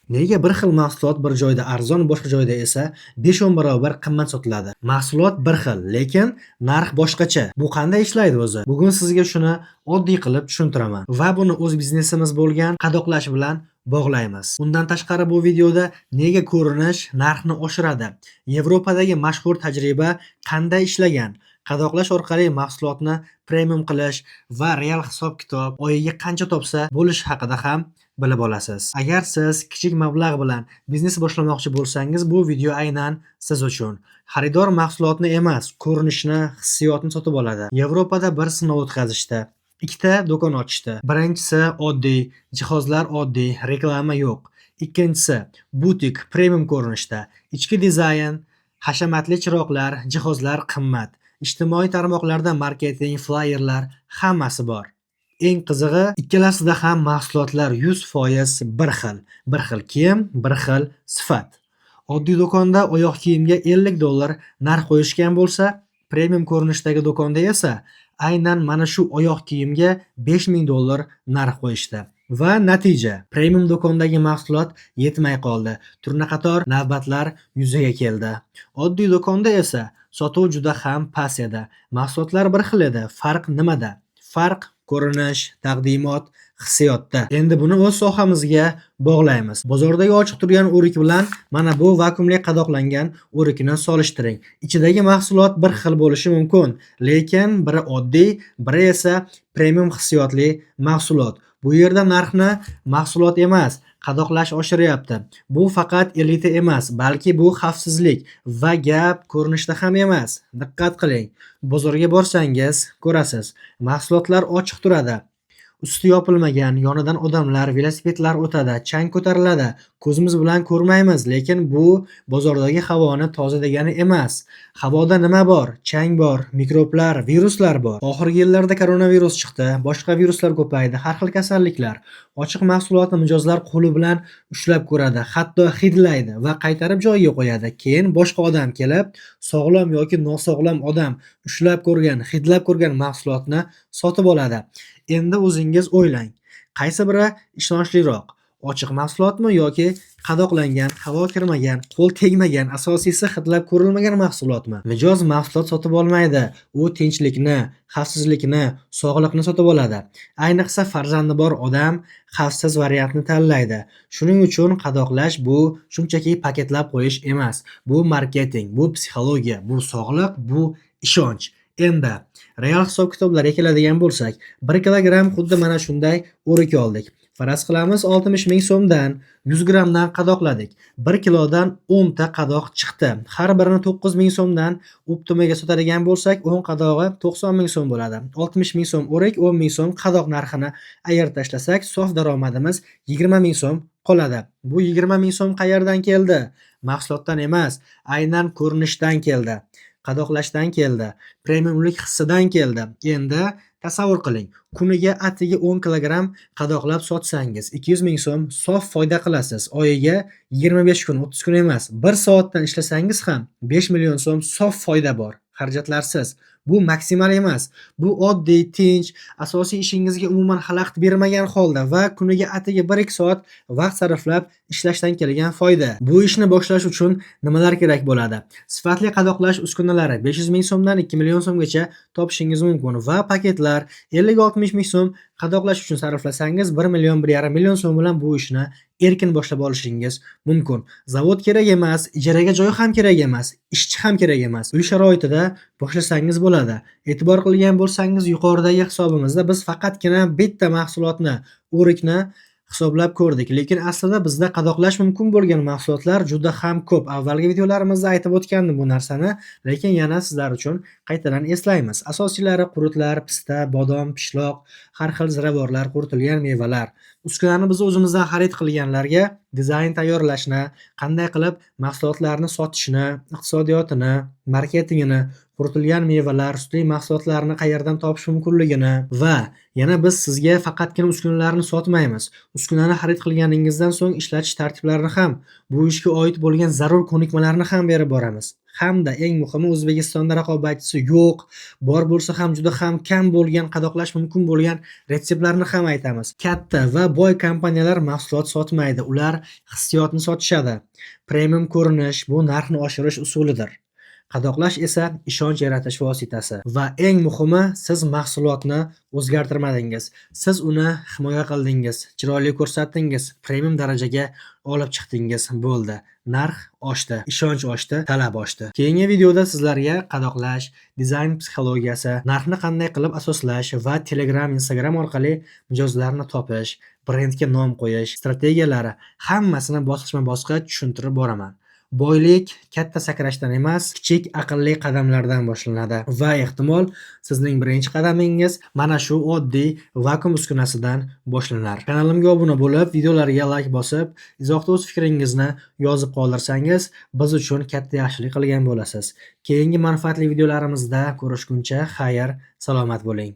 Nega bir xil mahsulot bir joyda arzon, boshqa joyda esa 5-10 barobar qimmat sotiladi? Mahsulot bir xil, lekin narx boshqacha. Bu qanday ishlaydi o'zi? Bugun sizga shuni oddiy qilib tushuntiraman va buni o'z biznesimiz bo'lgan qadoqlash bilan bog'laymiz. Undan tashqari bu videoda nega ko'rinish narxni oshiradi? Yevropadagi mashhur tajriba qanday ishlagan? Qadoqlash orqali mahsulotni premium qilish va real hisob-kitob oyiga qancha topsa bo'lishi haqida ham bilib olasiz. Agar siz kichik mablag' bilan biznes boshlamoqchi bo'lsangiz, bu video aynan siz uchun. Xaridor mahsulotni emas, ko'rinishni, hissiyotni sotib oladi. Yevropada bir sinov o'tkazishdi. Ikkita do'kon ochishdi. Birinchisi oddiy, jihozlar oddiy, reklama yo'q. Ikkinchisi butik, premium ko'rinishda. Ichki dizayn, hashamatli chiroqlar, jihozlar qimmat. Ijtimoiy tarmoqlarda marketing, flayerlar hammasi bor. Eng qizig'i, ikkalasida ham mahsulotlar 100% bir xil. Bir xil kiyim, bir xil sifat. Oddiy do'konda oyoq kiyimga $50 narx qo'yishgan bo'lsa, premium ko'rinishdagi do'konda esa aynan mana shu oyoq kiyimga $5000 narx qo'yishdi. Va natija, premium do'kondagi mahsulot yetmay qoldi. Turnaqator navbatlar yuzaga keldi. Oddiy do'konda esa sotuv juda ham past edi. Mahsulotlar bir xil edi. Farq nimada? Farq ko'rinish, taqdimot, hissiyotda. Endi buni o'z sohamizga bog'laymiz. Bozordagi ochiq turgan o'rik bilan mana bu vakuumli qadoqlangan o'rikni solishtiring. Ichidagi mahsulot bir xil bo'lishi mumkin, lekin biri oddiy, biri esa premium hissiyotli mahsulot. Bu yerda narxni mahsulot emas, qadoqlash oshiryapti. Bu faqat elita emas, balki bu xavfsizlik va gap ko'rinishda ham emas. Diqqat qiling. Bozorga borsangiz ko'rasiz, mahsulotlar ochiq turadi. Usti yopilmagan, yonidan odamlar, velosipedlar o'tadi, chang ko'tariladi. Ko'zimiz bilan ko'rmaymiz, lekin bu bozordagi havoni toza degani emas. Havoda nima bor? Chang bor, mikroblar, viruslar bor. Oxirgi yillarda koronavirus chiqdi, boshqa viruslar ko'paydi, har xil kasalliklar. Ochiq mahsulotni mijozlar qo'li bilan ushlab ko'radi, hatto hidlaydi va qaytarib joyiga qo'yadi. Keyin boshqa odam kelib, sog'lom yoki nosog'lom odam ushlab ko'rgan, hidlab ko'rgan mahsulotni sotib oladi. Endi o'zingiz o'ylang, qaysi biri ishonchliroq? Ochiq mahsulotmi yoki qadoqlangan, havo kirmagan, qo'l tegmagan, asosiysi hidlab ko'rilmagan mahsulotmi? Mijoz mahsulot sotib olmaydi. U tinchlikni, xavfsizlikni, sog'liqni sotib oladi. Ayniqsa farzandi bor odam xavfsiz variantni tanlaydi. Shuning uchun qadoqlash bu shunchaki paketlab qo'yish emas. Bu marketing, bu psixologiya, bu sog'liq, bu ishonch. Endi real hisob-kitoblarga keladigan bo'lsak, 1 kilogramm xuddi mana shunday o'rik oldik. Faraz qilamiz 60 ming so'mdan 100 grammdan qadoqladik. 1 kilodan 10 ta qadoq chiqdi. Har birini 9 ming so'mdan optimaga sotadigan bo'lsak, 10 qadog'i 90 ming so'm bo'ladi. 60 ming so'm o'rik, 10 ming so'm qadoq narxini ayirib tashlasak, sof daromadimiz 20 ming so'm qoladi. Bu 20 ming so'm qayerdan keldi? Mahsulotdan emas, aynan ko'rinishdan keldi. Qadoqlashdan keldi. Premiumlik hissidan keldi. Endi tasavvur qiling, kuniga atigi 10 kilogramm qadoqlab sotsangiz 200 ming so'm sof foyda qilasiz. Oyiga 25 kun, 30 kun emas, 1 soatdan ishlasangiz ham 5 million so'm sof foyda bor. Xarajatlarsiz. Bu maksimal emas. Bu oddiy, tinch, asosiy ishingizga umuman xalaqit bermagan holda va kuniga atigi 1-2 soat vaqt sarflab ishlashdan kelgan foyda. Bu ishni boshlash uchun nimalar kerak bo'ladi? Sifatli qadoqlash uskunalari 500 ming so'mdan 2 million so'mgacha topishingiz mumkin va paketlar 50-60 ming so'm qadoqlash uchun sarflasangiz 1 million, 1,5 million so'm bilan bu ishni erkin boshlab olishingiz mumkin. Zavod kerak emas, ijaraga joy ham kerak emas, ishchi ham kerak emas. Uy sharoitida boshlasangiz bo'ladi. E'tibor qilgan bo'lsangiz, yuqoridagi hisobimizda biz faqatgina bitta mahsulotni, o'rikni hisoblab ko'rdik, lekin aslida bizda qadoqlash mumkin bo'lgan mahsulotlar juda ham ko'p. Avvalgi videolarimizda aytib o'tgandim bu narsani, lekin yana sizlar uchun qaytadan eslaymiz. Asosiylari qurutlar, pista, bodom, pishloq, har xil ziravorlar, quritilgan mevalar. Uskunani biz o'zimizdan xarid qilganlarga dizayn tayyorlashni, qanday qilib mahsulotlarni sotishni, iqtisodiyotini, marketingini, quritilgan mevalar, sutli mahsulotlarni qayerdan topish mumkinligini va yana biz sizga faqatgina uskunalarni sotmaymiz. Uskunani xarid qilganingizdan so'ng ishlatish tartiblarini ham, bu ishga oid bo'lgan zarur ko'nikmalarni ham berib boramiz. Hamda eng muhimi, O'zbekistonda raqobatchisi yo'q, bor bo'lsa ham juda ham kam bo'lgan, qadoqlash mumkin bo'lgan retseptlarni ham aytamiz. Katta va boy kompaniyalar mahsulot sotmaydi, ular hissiyotni sotishadi. Premium ko'rinish bu narxni oshirish usulidir. Qadoqlash esa ishonch yaratish vositasi va eng muhimi, siz mahsulotni o'zgartirmadingiz. Siz uni himoya qildingiz, chiroyli ko'rsatdingiz, premium darajaga olib chiqdingiz. Bo'ldi. Narx oshdi, ishonch oshdi, talab oshdi. Keyingi videoda sizlarga qadoqlash, dizayn psixologiyasi, narxni qanday qilib asoslash va Telegram, Instagram orqali mijozlarni topish, brendga nom qo'yish strategiyalari hammasini bosqichma-bosqich tushuntirib boraman. Boylik katta sakrashdan emas, kichik aqlli qadamlardan boshlanadi va ehtimol sizning birinchi qadamingiz mana shu oddiy vakuum uskunasidan boshlanar. Kanalimga obuna bo'lib, videolarga like bosib, izohda o'z fikringizni yozib qoldirsangiz, biz uchun katta yaxshilik qilgan bo'lasiz. Keyingi manfaatli videolarimizda ko'rishguncha xayr, salomat bo'ling.